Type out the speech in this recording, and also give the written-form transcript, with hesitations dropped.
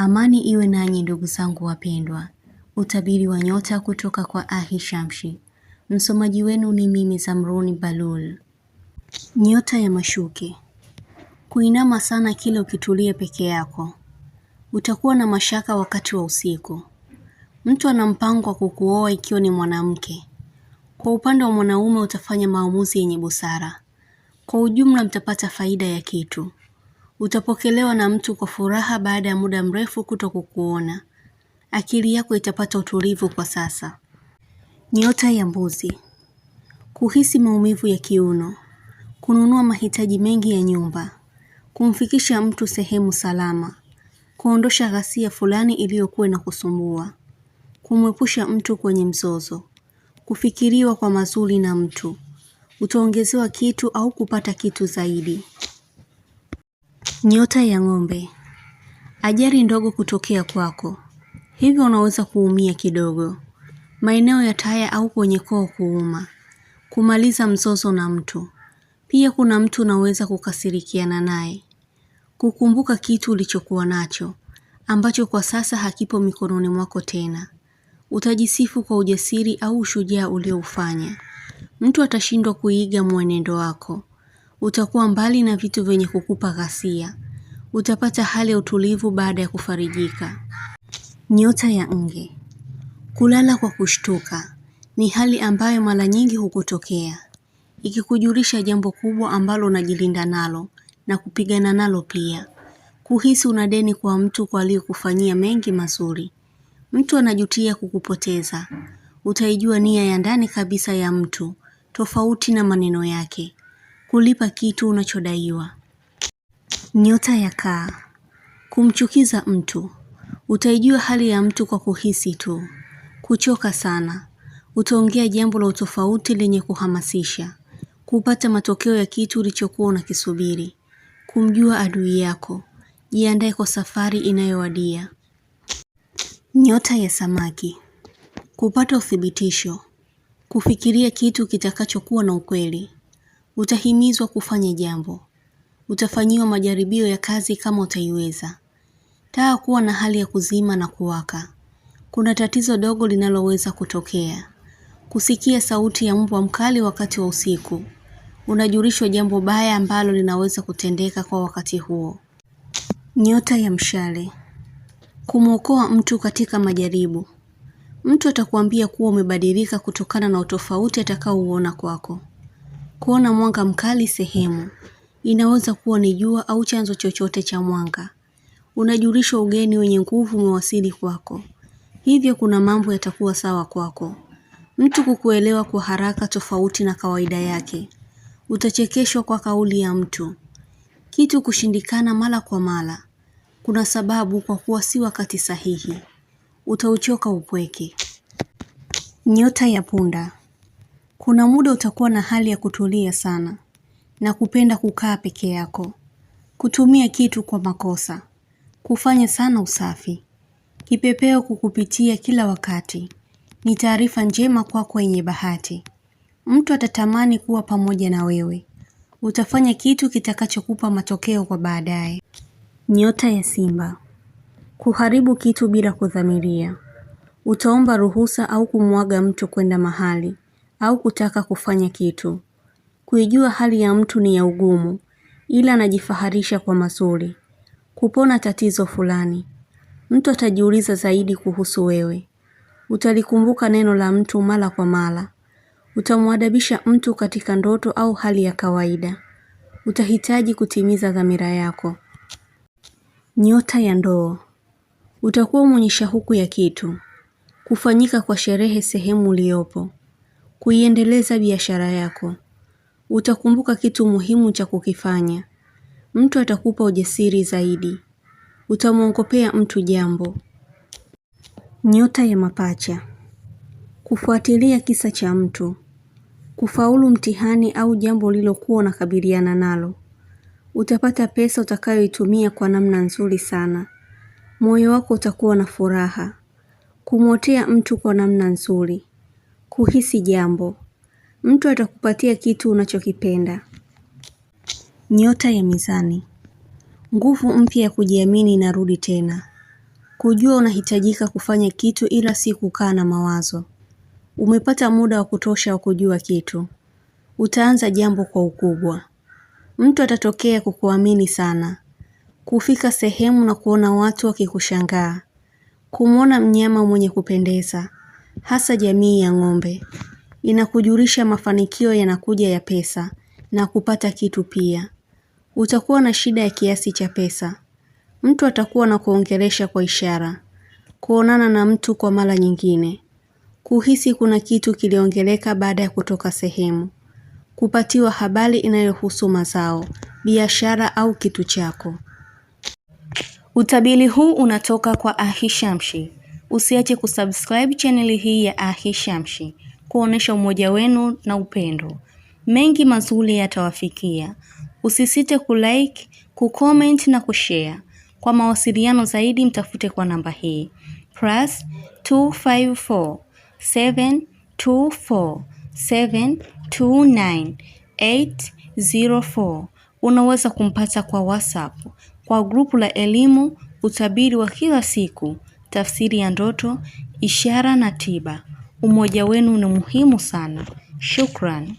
Amani iwe nanyi ndugu zangu wapendwa. Utabiri wa nyota kutoka kwa Ahishamshi. Msomaji wenu ni mimi Zamruni Balul. Nyota ya mashuke. Kuinama sana kila ukitulia peke yako. Utakuwa na mashaka wakati wa usiku. Mtu ana mpango wa kukuoa ikiwa ni mwanamke. Kwa upande wa mwanaume utafanya maamuzi yenye busara. Kwa ujumla mtapata faida ya kitu. Utapokelewa na mtu kwa furaha baada ya muda mrefu kutokukuona. Akili yako itapata utulivu kwa sasa. Nyota ya mbuzi. Kuhisi maumivu ya kiuno. Kununua mahitaji mengi ya nyumba. Kumfikisha mtu sehemu salama. Kuondosha ghasia fulani iliyokuwa inakusumbua. Kumwepusha mtu kwenye mzozo. Kufikiriwa kwa mazuri na mtu. Utaongezewa kitu au kupata kitu zaidi. Nyota ya ng'ombe. Ajali ndogo kutokea kwako. Hivyo unaweza kuumia kidogo. Maeneo ya taya au kwenye koo kuuma. Kumaliza mzozo na mtu. Pia kuna mtu unaweza kukasirikiana naye. Kukumbuka kitu ulichokuwa nacho, ambacho kwa sasa hakipo mikononi mwako tena. Utajisifu kwa ujasiri au ushujaa ulioufanya. Mtu atashindwa kuiga mwenendo wako. Utakuwa mbali na vitu vyenye kukupa ghasia. Utapata hali ya utulivu baada ya kufarijika. Nyota ya nge. Kulala kwa kushtuka. Ni hali ambayo mara nyingi hukutokea. Ikikujulisha jambo kubwa ambalo unajilinda nalo na kupigana nalo pia. Kuhisi una deni kwa mtu kwa aliyokufanyia mengi mazuri. Mtu anajutia kukupoteza. Utaijua nia ya ndani kabisa ya mtu, tofauti na maneno yake. Kulipa kitu unachodaiwa. Nyota ya kaa. Kumchukiza mtu. Utaijua hali ya mtu kwa kuhisi tu. Kuchoka sana. Utaongea jambo la utofauti lenye kuhamasisha. Kupata matokeo ya kitu ulichokuwa unakisubiri. Kumjua adui yako. Jiandae kwa safari inayowadia. Nyota ya samaki. Kupata uthibitisho. Kufikiria kitu kitakachokuwa na ukweli. Utahimizwa kufanya jambo. Utafanyiwa majaribio ya kazi kama utaiweza. Taa kuwa na hali ya kuzima na kuwaka. Kuna tatizo dogo linaloweza kutokea. Kusikia sauti ya mbwa mkali wakati wa usiku. Unajulishwa jambo baya ambalo linaweza kutendeka kwa wakati huo. Nyota ya mshale. Kumwokoa mtu katika majaribu. Mtu atakuambia kuwa umebadilika kutokana na utofauti atakaouona kwako. Kuona mwanga mkali sehemu. Inaweza kuwa ni jua au chanzo chochote cha mwanga. Unajulishwa ugeni wenye nguvu umewasili kwako. Hivyo kuna mambo yatakuwa sawa kwako. Mtu kukuelewa kwa haraka tofauti na kawaida yake. Utachekeshwa kwa kauli ya mtu. Kitu kushindikana mara kwa mara. Kuna sababu kwa kuwa si wakati sahihi. Utauchoka upweke. Nyota ya punda. Kuna muda utakuwa na hali ya kutulia sana. Na kupenda kukaa peke yako. Kutumia kitu kwa makosa. Kufanya sana usafi. Kipepeo kukupitia kila wakati. Ni taarifa njema kwako yenye bahati. Mtu atatamani kuwa pamoja na wewe. Utafanya kitu kitakachokupa matokeo kwa baadaye. Nyota ya simba. Kuharibu kitu bila kudhamiria. Utaomba ruhusa au kumwaga mtu kwenda mahali, au kutaka kufanya kitu. Kuijua hali ya mtu ni ya ugumu, ila anajifaharisha kwa mazuri. Kupona tatizo fulani. Mtu atajiuliza zaidi kuhusu wewe. Utalikumbuka neno la mtu mara kwa mara. Utamwadabisha mtu katika ndoto au hali ya kawaida. Utahitaji kutimiza dhamira yako. Nyota ya ndoo. Utakuwa mwenye shauku ya kitu. Kufanyika kwa sherehe sehemu uliopo. Kuiendeleza biashara yako. Utakumbuka kitu muhimu cha kukifanya. Mtu atakupa ujasiri zaidi. Utamwongopea mtu jambo. Nyota ya mapacha. Kufuatilia kisa cha mtu. Kufaulu mtihani au jambo ulilokuwa unakabiliana nalo. Utapata pesa utakayoitumia kwa namna nzuri sana. Moyo wako utakuwa na furaha. Kumwotea mtu kwa namna nzuri. Kuhisi jambo. Mtu atakupatia kitu unachokipenda. Nyota ya mizani. Nguvu mpya ya kujiamini inarudi tena. Kujua unahitajika kufanya kitu ila si kukaa na mawazo. Umepata muda wa kutosha wa kujua kitu. Utaanza jambo kwa ukubwa. Mtu atatokea kukuamini sana. Kufika sehemu na kuona watu wakikushangaa. Kumwona mnyama mwenye kupendeza. Hasa jamii ya ng'ombe. Inakujulisha mafanikio yanakuja ya pesa na kupata kitu pia. Utakuwa na shida ya kiasi cha pesa. Mtu atakuwa na kuongelesha kwa ishara. Kuonana na mtu kwa mara nyingine. Kuhisi kuna kitu kiliongeleka baada ya kutoka sehemu. Kupatiwa habari inayohusu mazao, biashara au kitu chako. Utabiri huu unatoka kwa Ahishamshi. Usiache kusubscribe chaneli hii ya Ahishamshi, kuonesha umoja wenu na upendo. Mengi mazuri yatawafikia. Usisite kulike, kucomment na kushare. Kwa mawasiliano zaidi mtafute kwa namba hii +254 724 729 804. Unaweza kumpata kwa WhatsApp, kwa grupu la elimu, utabiri wa kila siku, tafsiri ya ndoto, ishara na tiba. Umoja wenu ni muhimu sana. Shukran.